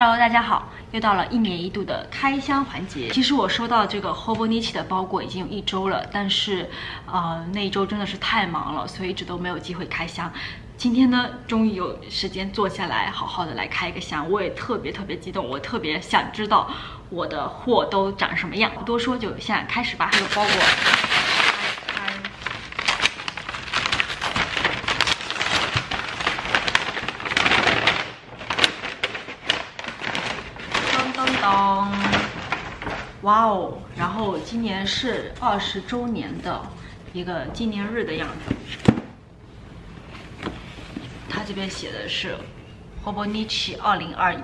Hello， 大家好，又到了1年1度的开箱环节。其实我收到这个 Hobonichi 的包裹已经有1周了，但是那一周真的是太忙了，所以一直都没有机会开箱。今天呢，终于有时间坐下来，好好的来开一个箱。我也特别激动，我特别想知道我的货都长什么样。不多说，就现在开始吧。这个包裹哇哦！然后今年是20周年的一个纪念日的样子。它这边写的是 Hobonichi 2021。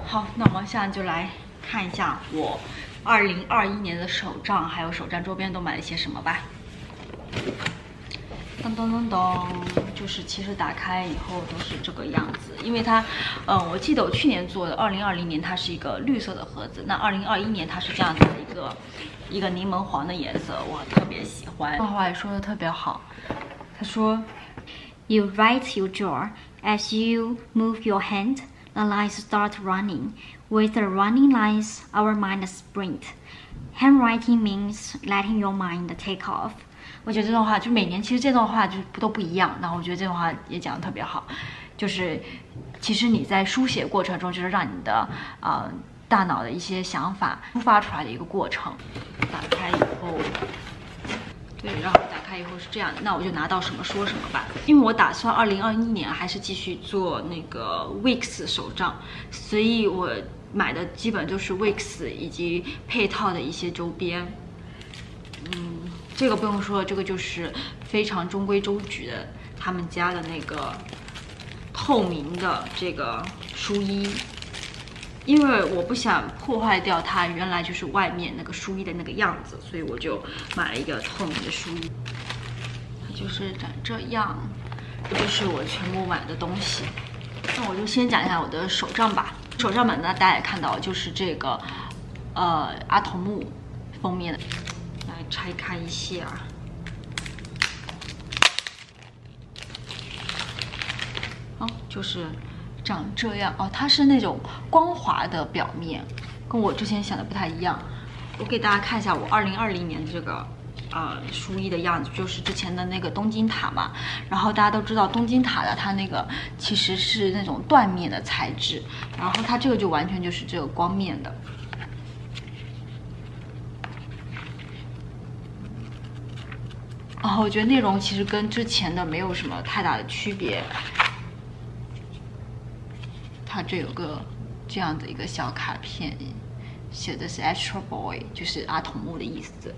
好，那我们现在就来看一下我2021年的手账，还有手账周边都买了些什么吧。噔噔噔噔，就是其实打开以后都是这个样子，因为它，我记得我去年做的2020年它是一个绿色的盒子，那2021年它是这样子的一个柠檬黄的颜色，我特别喜欢。画画也说的特别好，他说 You write your jaw as you move your hand. The lines start running. With the running lines, our mind sprint. Handwriting means letting your mind take off. 我觉得这段话就每年其实这段话就都不一样，然后我觉得这段话也讲得特别好，就是其实你在书写过程中，就是让你的大脑的一些想法抒发出来的一个过程。打开以后，对，然后打开以后是这样的，那我就拿到什么说什么吧。因为我打算2021年还是继续做那个 Wix 手账，所以我买的基本就是 Wix 以及配套的一些周边。这个不用说，这个就是非常中规中矩的，他们家的那个透明的这个书衣，因为我不想破坏掉它原来就是外面那个书衣的那个样子，所以我就买了一个透明的书衣。它就是长这样，这就是我全部买的东西。那我就先讲一下我的手账吧。手账本呢，大家也看到，就是这个阿童木封面的。来拆开一下，就是长这样哦。它是那种光滑的表面，跟我之前想的不太一样。我给大家看一下我2020年这个书衣的样子，就是之前的那个东京塔嘛。然后大家都知道东京塔的它那个其实是那种缎面的材质，然后它这个就完全就是这个光面的。我觉得内容其实跟之前的没有什么太大的区别。它这有个这样的一个小卡片，写的是 Astro Boy， 就是阿童木的意思。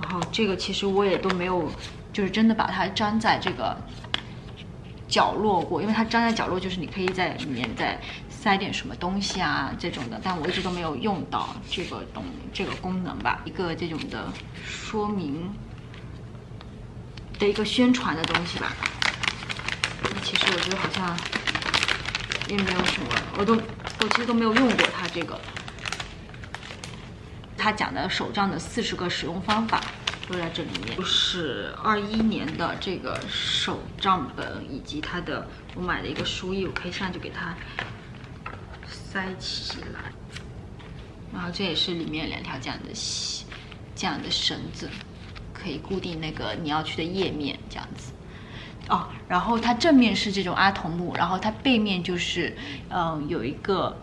然后这个其实我也都没有，就是真的把它粘在这个角落过，因为它粘在角落就是你可以在里面再塞点什么东西啊这种的，但我一直都没有用到这个功能吧。一个这种的说明的一个宣传的东西吧。其实我觉得好像也没有什么，我其实都没有用过它这个。他讲的手账的40个使用方法都在这里面，就是21年的这个手账本，以及它的我买的一个书衣，我可以现在就给它塞起来。然后这也是里面2条这样的绳子，可以固定那个你要去的页面，这样子。然后它正面是这种阿童木，然后它背面就是有一个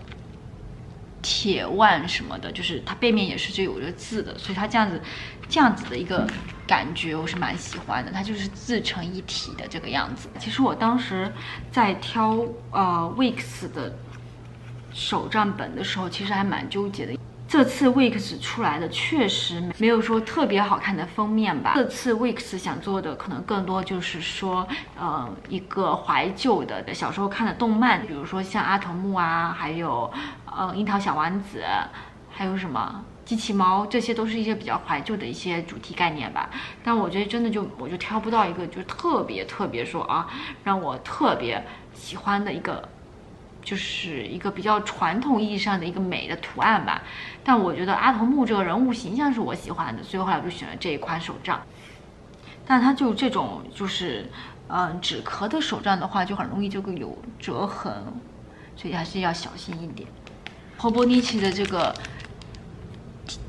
铁腕什么的，就是它背面也是就有着字的，所以它这样子的一个感觉我是蛮喜欢的，它就是自成一体的这个样子。其实我当时在挑Wix 的手账本的时候，其实还蛮纠结的。这次 Wix 出来的确实没有说特别好看的封面吧。这次 Wix 想做的可能更多就是说，一个怀旧的小时候看的动漫，比如说像阿童木啊，还有樱桃小丸子，还有什么机器猫，这些都是一些比较怀旧的一些主题概念吧。但我觉得真的我就挑不到一个就特别说让我特别喜欢的一个。就是一个比较传统意义上的一个美的图案吧，但我觉得阿童木这个人物形象是我喜欢的，所以后来我就选了这一款手账。但它就这种就是纸壳的手账的话，就很容易就有折痕，所以还是要小心一点。Hobonichi 的这个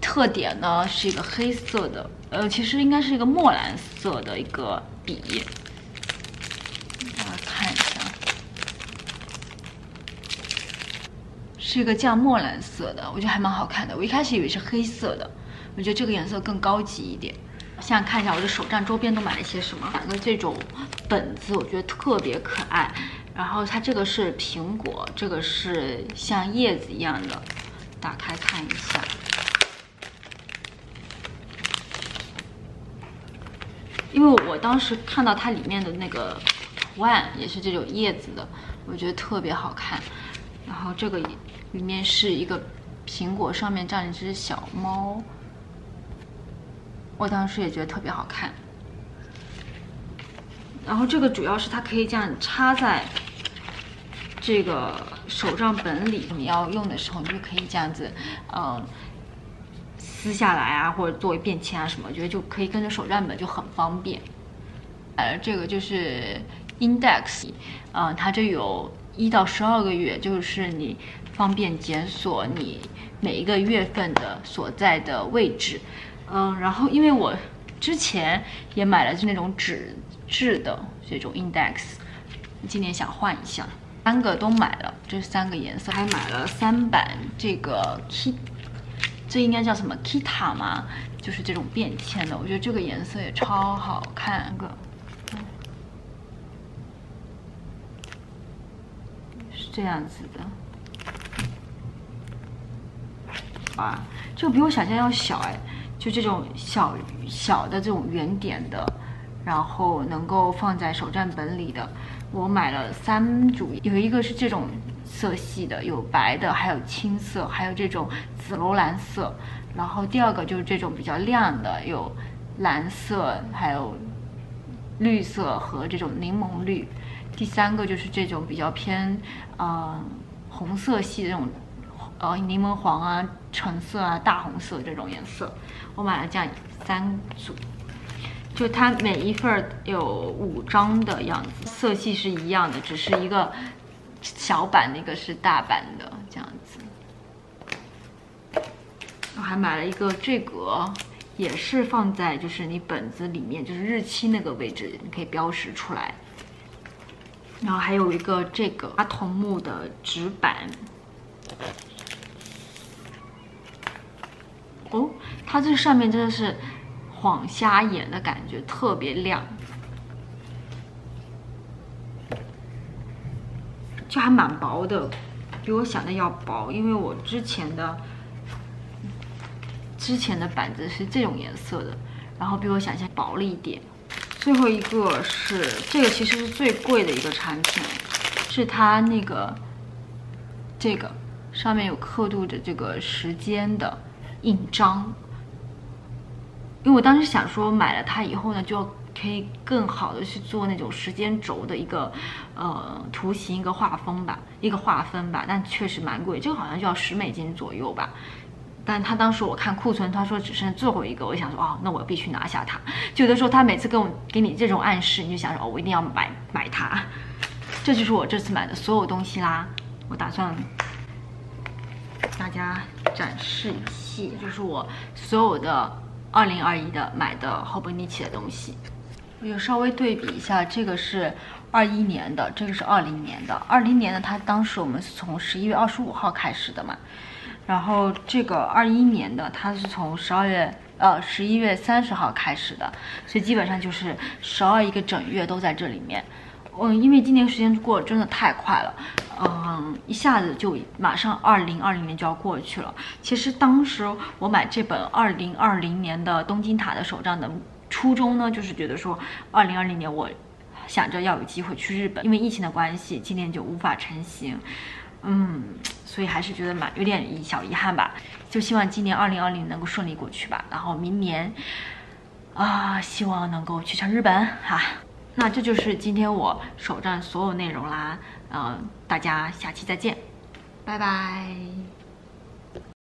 特点呢是一个黑色的，其实应该是一个墨蓝色的一个笔，大家看一下，是一个这样墨蓝色的，我觉得还蛮好看的。我一开始以为是黑色的，我觉得这个颜色更高级一点。现在看一下我的手账周边都买了一些什么，买个这种本子，我觉得特别可爱。然后它这个是苹果，这个是像叶子一样的，打开看一下。因为我当时看到它里面的那个图案也是这种叶子的，我觉得特别好看。然后这个里面是一个苹果，上面站了一只小猫，我当时也觉得特别好看。然后这个主要是它可以这样插在这个手账本里，你要用的时候你就可以这样子，撕下来啊，或者作为便签啊什么，我觉得就可以跟着手账本就很方便。这个就是 index， 它这有1到12个月，就是你方便检索你每一个月份的所在的位置。然后因为我之前也买了那种纸质的这种 index， 今年想换一下，3个都买了，这3个颜色，还买了3版这个 kit， 这应该叫什么 kita 吗？就是这种便签的，我觉得这个颜色也超好看，是这样子的。哇，这个比我想象要小哎。就这种小的这种圆点的，然后能够放在手账本里的，我买了3组，有一个是这种色系的，有白的，还有青色，还有这种紫罗兰色。然后第2个就是这种比较亮的，有蓝色，还有绿色和这种柠檬绿。第3个就是这种比较偏红色系的这种。柠檬黄啊、橙色啊、大红色这种颜色，我买了这样3组，就它每一份有5张的样子，色系是一样的，只是一个小版的，一个是大版的这样子。我还买了一个这个，也是放在就是你本子里面，就是日期那个位置，你可以标识出来。然后还有一个这个阿童木的纸板。哦，它这上面真的是晃瞎眼的感觉，特别亮，就还蛮薄的，比我想的要薄。因为我之前的板子是这种颜色的，然后比我想象薄了一点。最后一个是这个，其实是最贵的一个产品，是它那个这个上面有刻度的这个时间的印章，因为我当时想说买了它以后呢，就可以更好的去做那种时间轴的一个图形，一个划分吧，但确实蛮贵，这个好像就要$10左右吧。但他当时我看库存，他说只剩最后一个，我想说哦，那我必须拿下它。就有的时候他每次给你这种暗示，你就想说哦，我一定要买它。这就是我这次买的所有东西啦，我打算大家展示一下，就是我所有的2021的买的 Hobonichi 的东西，我就稍微对比一下，这个是21年的，这个是20年的。20年的它当时我们是从11月25号开始的嘛，然后这个21年的它是从11月30号开始的，所以基本上就是12一个整月都在这里面。因为今年时间过得真的太快了，一下子就马上2020年就要过去了。其实当时我买这本2020年的东京塔的手账的初衷呢，就是觉得说2020年我想着要有机会去日本，因为疫情的关系，今年就无法成行。所以还是觉得有点小遗憾吧，就希望今年2020能够顺利过去吧，然后明年希望能够去趟日本哈。那这就是今天我手账所有内容啦，大家下期再见，拜拜。